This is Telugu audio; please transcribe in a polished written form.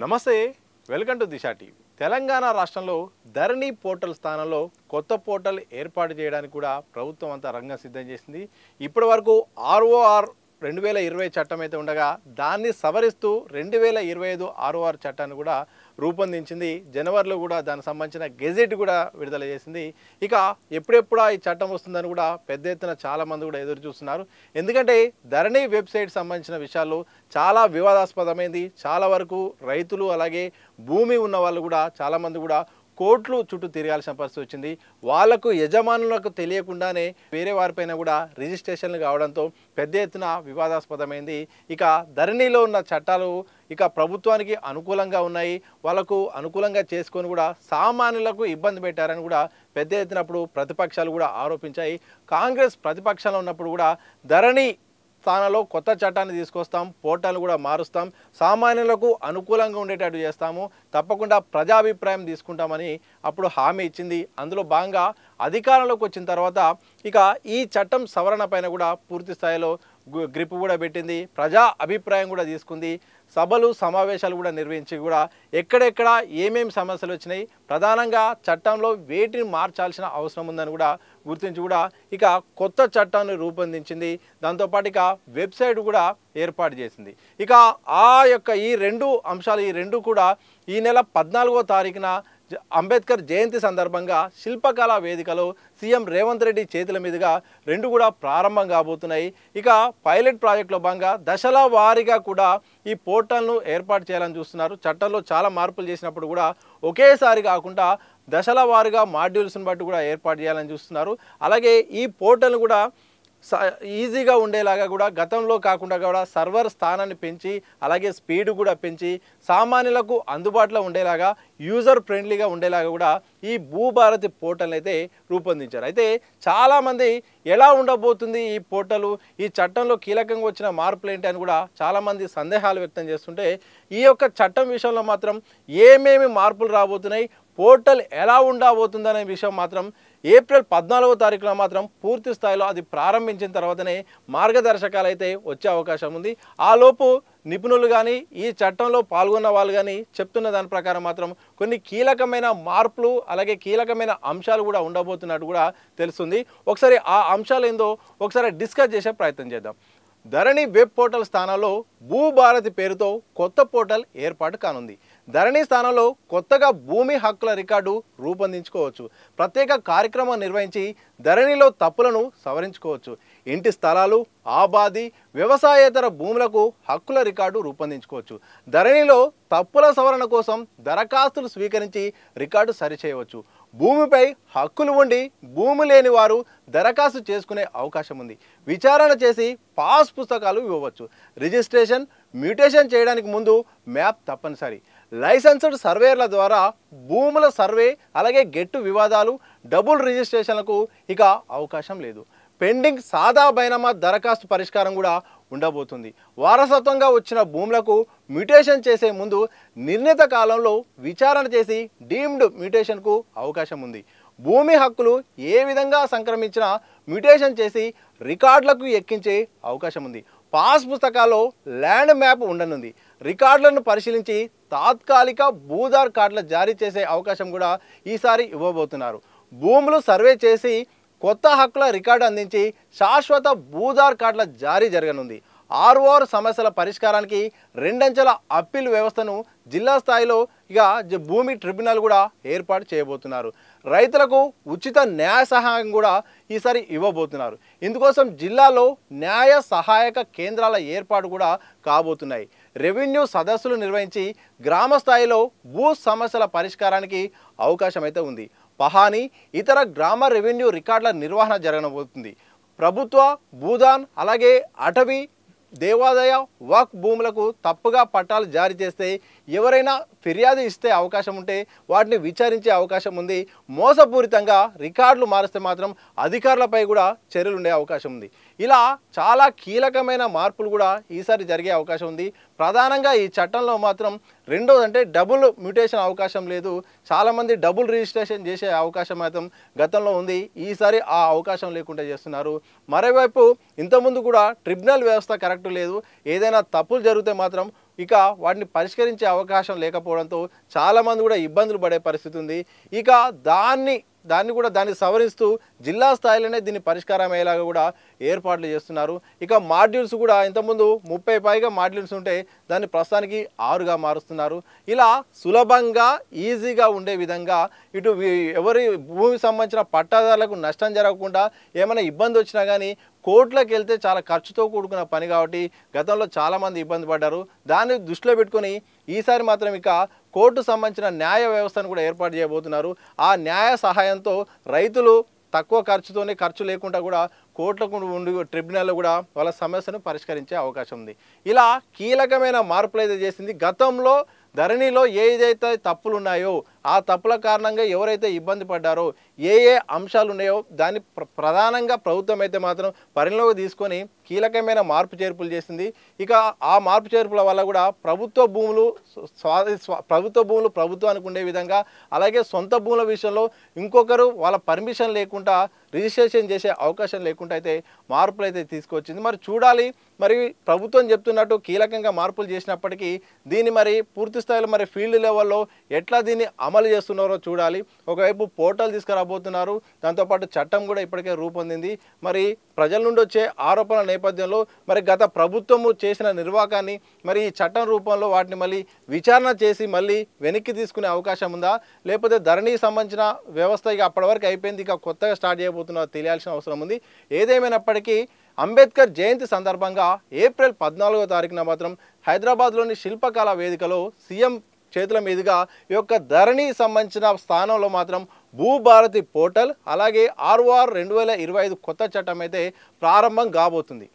నమస్తే welcome to Disha TV Telangana రాష్ట్రంలో ధరణి పోర్టల్ స్థానంలో కొత్త పోర్టల్ ఏర్పాటు చేయడానికి కూడా ప్రభుత్వం అంతా రంగం సిద్ధం చేసింది. ఇప్పటివరకు ఆర్ఓఆర్ 2020 చట్టం అయితే ఉండగా దాన్ని సవరిస్తూ 2025 ఆర్ఓఆర్ చట్టాన్ని కూడా రూపొందించింది. జనవరిలో కూడా దానికి సంబంధించిన గెజెట్ కూడా విడుదల చేసింది. ఇక ఎప్పుడెప్పుడు ఈ చట్టం వస్తుందని కూడా పెద్ద ఎత్తున చాలామంది కూడా ఎదురు చూస్తున్నారు. ఎందుకంటే ధరణి వెబ్సైట్ సంబంధించిన విషయాలు చాలా వివాదాస్పదమైంది. చాలా వరకు రైతులు అలాగే భూమి ఉన్న వాళ్ళు కూడా చాలామంది కూడా కోర్టులు చుట్టూ తిరగాల్సిన పరిస్థితి వచ్చింది. వాళ్లకు యజమానులకు తెలియకుండానే వేరే వారిపైన కూడా రిజిస్ట్రేషన్లు కావడంతో పెద్ద ఎత్తున వివాదాస్పదమైంది. ఇక ధరణిలో ఉన్న చట్టాలు ఇక ప్రభుత్వానికి అనుకూలంగా ఉన్నాయి, వాళ్ళకు అనుకూలంగా చేసుకొని కూడా సామాన్యులకు ఇబ్బంది పెట్టారని కూడా పెద్ద ఎత్తునప్పుడు ప్రతిపక్షాలు కూడా ఆరోపించాయి. కాంగ్రెస్ ప్రతిపక్షంలో ఉన్నప్పుడు కూడా ధరణి స్థానంలో కొత్త చట్టాన్ని తీసుకొస్తాం, పోర్టల్ను కూడా మారుస్తాం, సామాన్యులకు అనుకూలంగా ఉండేటట్టు చేస్తాము, తప్పకుండా ప్రజాభిప్రాయం తీసుకుంటామని అప్పుడు హామీ ఇచ్చింది. అందులో భాగంగా అధికారంలోకి వచ్చిన తర్వాత ఇక ఈ చట్టం సవరణ పైన కూడా పూర్తి స్థాయిలో గ్రిప్ కూడా పెట్టింది, ప్రజా అభిప్రాయం కూడా తీసుకుంది, సభలు సమావేశాలు కూడా నిర్వహించి కూడా ఎక్కడెక్కడ ఏమేమి సమస్యలు వచ్చినాయి, ప్రధానంగా చట్టంలో వేటిని మార్చాల్సిన అవసరం ఉందని కూడా గుర్తించి కూడా ఇక కొత్త చట్టాన్ని రూపొందించింది. దాంతోపాటు ఇక వెబ్సైట్ కూడా ఏర్పాటు చేసింది. ఇక ఈ రెండు కూడా ఈ నెల 14వ తారీఖున అంబేద్కర్ జయంతి సందర్భంగా శిల్పకళా వేదికలో సీఎం రేవంత్ రెడ్డి చేతుల మీదుగా రెండు కూడా ప్రారంభం కాబోతున్నాయి. ఇక పైలట్ ప్రాజెక్టులో భాగంగా దశల వారీగా కూడా ఈ పోర్టల్ను ఏర్పాటు చేయాలని చూస్తున్నారు. చట్టంలో చాలా మార్పులు చేసినప్పుడు కూడా ఒకేసారి కాకుండా దశల వారీగా మాడ్యూల్స్ని బట్టి కూడా ఏర్పాటు చేయాలని చూస్తున్నారు. అలాగే ఈ పోర్టల్ను కూడా ఈజీగా ఉండేలాగా కూడా గతంలో కాకుండా కూడా సర్వర్ స్థానాన్ని పెంచి అలాగే స్పీడ్ కూడా పెంచి సామాన్యులకు అందుబాటులో ఉండేలాగా యూజర్ ఫ్రెండ్లీగా ఉండేలాగా కూడా ఈ భూభారతి పోర్టల్ అయితే రూపొందించారు. అయితే చాలామంది ఎలా ఉండబోతుంది ఈ పోర్టల్, ఈ చట్టంలో కీలకంగా వచ్చిన మార్పులు ఏంటి అని కూడా చాలామంది సందేహాలు వ్యక్తం చేస్తుంటే ఈ యొక్క చట్టం విషయంలో మాత్రం ఏమేమి మార్పులు రాబోతున్నాయి, పోర్టల్ ఎలా ఉండబోతుందనే విషయం మాత్రం ఏప్రిల్ 14వ తారీఖున మాత్రం పూర్తి స్థాయిలో అది ప్రారంభించిన తర్వాతనే మార్గదర్శకాలు అయితే వచ్చే అవకాశం ఉంది. ఆలోపు నిపుణులు కానీ ఈ చట్టంలో పాల్గొన్న వాళ్ళు కానీ చెప్తున్న దాని ప్రకారం మాత్రం కొన్ని కీలకమైన మార్పులు అలాగే కీలకమైన అంశాలు కూడా ఉండబోతున్నట్టు కూడా తెలుస్తుంది. ఒకసారి ఆ అంశాలు ఏందో ఒకసారి డిస్కస్ చేసే ప్రయత్నం చేద్దాం. ధరణి వెబ్ పోర్టల్ స్థానంలో భూభారతి పేరుతో కొత్త పోర్టల్ ఏర్పాటు కానుంది. ధరణి స్థానంలో కొత్తగా భూమి హక్కుల రికార్డు రూపొందించుకోవచ్చు, ప్రత్యేక కార్యక్రమం నిర్వహించి ధరణిలో తప్పులను సవరించుకోవచ్చు, ఇంటి స్థలాలు, ఆబాది, వ్యవసాయేతర భూములకు హక్కుల రికార్డు రూపొందించుకోవచ్చు, ధరణిలో తప్పుల సవరణ కోసం దరఖాస్తులు స్వీకరించి రికార్డు సరిచేయవచ్చు, భూమిపై హక్కులు ఉండి భూమి లేని వారు దరఖాస్తు చేసుకునే అవకాశం ఉంది, విచారణ చేసి పాస్ పుస్తకాలు ఇవ్వవచ్చు, రిజిస్ట్రేషన్ మ్యూటేషన్ చేయడానికి ముందు మ్యాప్ తప్పనిసరి, లైసెన్స్డ్ సర్వేయర్ల ద్వారా భూముల సర్వే అలాగే గెట్టు వివాదాలు డబుల్ రిజిస్ట్రేషన్లకు ఇక అవకాశం లేదు, పెండింగ్ సాదా బైనామా దరఖాస్తు పరిష్కారం కూడా ఉండబోతుంది, వారసత్వంగా వచ్చిన భూములకు మ్యూటేషన్ చేసే ముందు నిర్ణీత కాలంలో విచారణ చేసి డీమ్డ్ మ్యూటేషన్కు అవకాశం ఉంది, భూమి హక్కులు ఏ విధంగా సంక్రమించినా మ్యూటేషన్ చేసి రికార్డులకు ఎక్కించే అవకాశం ఉంది, పాస్ పుస్తకాల్లో ల్యాండ్ మ్యాప్ ఉండనుంది, రికార్డులను పరిశీలించి తాత్కాలిక భూదార్ కార్డులు జారీ చేసే అవకాశం కూడా ఈసారి ఇవ్వబోతున్నారు, భూములు సర్వే చేసి కొత్త హక్కుల రికార్డు అందించి శాశ్వత భూదార్ కార్డుల జారీ జరగనుంది, ఆర్ఓఆర్ సమస్యల పరిష్కారానికి రెండంచెల అప్పీల్ వ్యవస్థను జిల్లా స్థాయిలో ఇక భూమి ట్రిబ్యునల్ కూడా ఏర్పాటు చేయబోతున్నారు, రైతులకు ఉచిత న్యాయ సహాయం కూడా ఈసారి ఇవ్వబోతున్నారు, ఇందుకోసం జిల్లాలో న్యాయ సహాయక కేంద్రాల ఏర్పాటు కూడా కాబోతున్నాయి, రెవెన్యూ సదస్సులు నిర్వహించి గ్రామ స్థాయిలో భూ సమస్యల పరిష్కారానికి అవకాశం అయితే ఉంది, పహానీ ఇతర గ్రామ రెవెన్యూ రికార్డుల నిర్వహణ జరగబోతుంది, ప్రభుత్వ భూదాన్ అలాగే అటవీ దేవాదాయ వక్ భూములకు తప్పుగా పట్టాలు జారీ చేస్తే ఎవరైనా ఫిర్యాదు ఇస్తే అవకాశం ఉంటే వాటిని విచారించే అవకాశం ఉంది, మోసపూరితంగా రికార్డులు మారిస్తే మాత్రం అధికారులపై కూడా చర్యలు ఉండే అవకాశం ఉంది. ఇలా చాలా కీలకమైన మార్పులు కూడా ఈసారి జరిగే అవకాశం ఉంది. ప్రధానంగా ఈ చట్టంలో మాత్రం రెండోదంటే డబుల్ మ్యూటేషన్ అవకాశం లేదు, చాలామంది డబుల్ రిజిస్ట్రేషన్ చేసే అవకాశం మాత్రం గతంలో ఉంది, ఈసారి ఆ అవకాశం లేకుండా చేస్తున్నారు. మరోవైపు ఇంతకుముందు కూడా ట్రిబ్యునల్ వ్యవస్థ కరెక్ట్ లేదు, ఏదైనా తప్పులు జరిగితే మాత్రం ఇక వాటిని పరిష్కరించే అవకాశం లేకపోవడంతో చాలామంది కూడా ఇబ్బందులు పడే పరిస్థితి ఉంది. ఇక దాన్ని సవరిస్తూ జిల్లా స్థాయిలోనే దీన్ని పరిష్కారం అయ్యేలాగా కూడా ఏర్పాట్లు చేస్తున్నారు. ఇక మాడ్యూల్స్ కూడా ఇంతకుముందు 30 పైగా మాడ్యూల్స్ ఉంటే దాన్ని ప్రస్తుతానికి 6గా మారుస్తున్నారు. ఇలా సులభంగా ఈజీగా ఉండే విధంగా ఇటు ఎవరి భూమికి సంబంధించిన పట్టాదారులకు నష్టం జరగకుండా ఏమైనా ఇబ్బంది వచ్చినా కానీ కోర్టులకు వెళ్తే చాలా ఖర్చుతో కూడుకున్న పని కాబట్టి గతంలో చాలామంది ఇబ్బంది పడ్డారు. దాన్ని దృష్టిలో పెట్టుకొని ఈసారి మాత్రం ఇక కోర్టు సంబంధించిన న్యాయ వ్యవస్థను కూడా ఏర్పాటు చేయబోతున్నారు. ఆ న్యాయ సహాయంతో రైతులు తక్కువ ఖర్చుతోనే ఖర్చు లేకుండా కూడా కోర్టులకు ఉండి ట్రిబ్యునల్లో కూడా వాళ్ళ సమస్యను పరిష్కరించే అవకాశం ఉంది. ఇలా కీలకమైన మార్పులు అయితే చేసింది. గతంలో ధరణిలో ఏదైతే తప్పులు ఉన్నాయో ఆ తప్పుల కారణంగా ఎవరైతే ఇబ్బంది పడ్డారో ఏ అంశాలు ఉన్నాయో దాన్ని ప్రధానంగా ప్రభుత్వం అయితే మాత్రం పరిగణలోకి తీసుకొని కీలకమైన మార్పు చేర్పులు చేసింది. ఇక ఆ మార్పు చేర్పుల వల్ల కూడా ప్రభుత్వ భూములు ప్రభుత్వానికి ఉండే విధంగా, అలాగే సొంత భూముల విషయంలో ఇంకొకరు వాళ్ళ పర్మిషన్ లేకుండా రిజిస్ట్రేషన్ చేసే అవకాశం లేకుండా అయితే మార్పులు అయితే తీసుకొచ్చింది. మరి చూడాలి, మరి ప్రభుత్వం చెప్తున్నట్టు కీలకంగా మార్పులు చేసినప్పటికీ దీన్ని మరి పూర్తి స్థాయిలో మరి ఫీల్డ్ లెవెల్లో ఎట్లా దీన్ని అమలు చేస్తున్నారో చూడాలి. ఒకవైపు పోర్టల్ తీసుకురాబోతున్నారు, దాంతోపాటు చట్టం కూడా ఇప్పటికే రూపొందింది. మరి ప్రజల నుండి వచ్చే ఆరోపణల నేపథ్యంలో మరి గత ప్రభుత్వము చేసిన నిర్వాకాన్ని మరి ఈ చట్టం రూపంలో వాటిని మళ్ళీ విచారణ చేసి మళ్ళీ వెనక్కి తీసుకునే అవకాశం ఉందా, లేకపోతే ధరణికి సంబంధించిన వ్యవస్థ ఇక అప్పటి వరకు అయిపోయింది, ఇక కొత్తగా స్టార్ట్ చేయబోతున్నా తెలియాల్సిన అవసరం ఉంది. ఏదేమైనప్పటికీ అంబేద్కర్ జయంతి సందర్భంగా ఏప్రిల్ 14వ తారీఖున మాత్రం హైదరాబాద్లోని శిల్పకళా వేదికలో సీఎం చేతుల మీదుగా ఈ యొక్క ధరణి సంబంధించిన స్థానంలో మాత్రం భూభారతి పోర్టల్, అలాగే ROR 2025 కొత్త చట్టం అయితే ప్రారంభం కాబోతుంది.